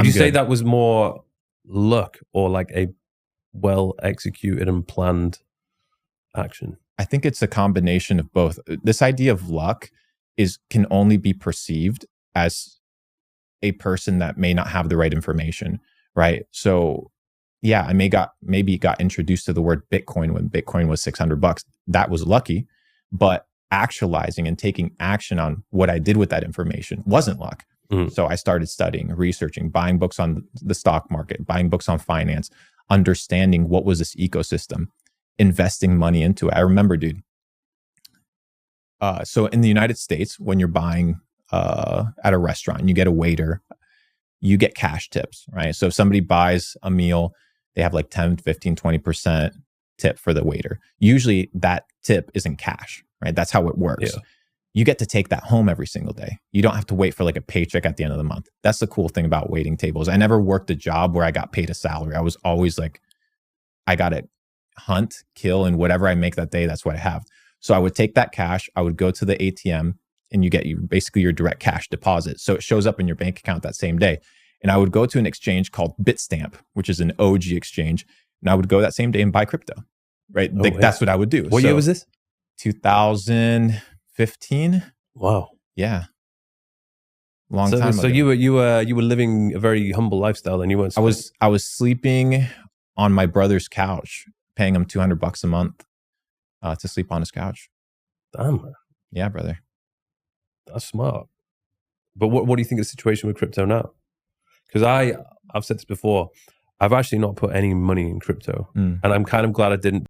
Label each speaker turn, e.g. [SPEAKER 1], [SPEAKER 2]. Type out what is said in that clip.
[SPEAKER 1] Would you say
[SPEAKER 2] good.
[SPEAKER 1] that was more luck or like a well executed and planned action?
[SPEAKER 2] I think it's a combination of both. This idea of luck can only be perceived as a person that may not have the right information, right? So yeah, I maybe got introduced to the word Bitcoin when Bitcoin was $600. That was lucky, but actualizing and taking action on what I did with that information wasn't luck. So I started studying, researching, buying books on the stock market, buying books on finance, understanding what was this ecosystem, investing money into it. I remember, dude. So in the United States, when you're buying at a restaurant, you get a waiter, you get cash tips, right? So if somebody buys a meal, they have like 10, 15, 20% tip for the waiter. Usually that tip isn't cash, right? That's how it works.
[SPEAKER 1] Yeah.
[SPEAKER 2] You get to take that home every single day. You don't have to wait for like a paycheck at the end of the month. That's the cool thing about waiting tables. I never worked a job where I got paid a salary. I was always like, I got to hunt, kill, and whatever I make that day, that's what I have. So I would take that cash, I would go to the ATM, and you get basically your direct cash deposit. So it shows up in your bank account that same day. And I would go to an exchange called Bitstamp, which is an OG exchange. And I would go that same day and buy crypto, right? That's what I would do.
[SPEAKER 1] What year was this?
[SPEAKER 2] 2015.
[SPEAKER 1] Wow.
[SPEAKER 2] Yeah. Long time ago.
[SPEAKER 1] So you were living a very humble lifestyle, and you weren't.
[SPEAKER 2] I was sleeping on my brother's couch, paying him $200 a month to sleep on his couch.
[SPEAKER 1] Damn, man.
[SPEAKER 2] Yeah, brother.
[SPEAKER 1] That's smart. But what do you think of the situation with crypto now? Because I've said this before, I've actually not put any money in crypto, and I'm kind of glad I didn't.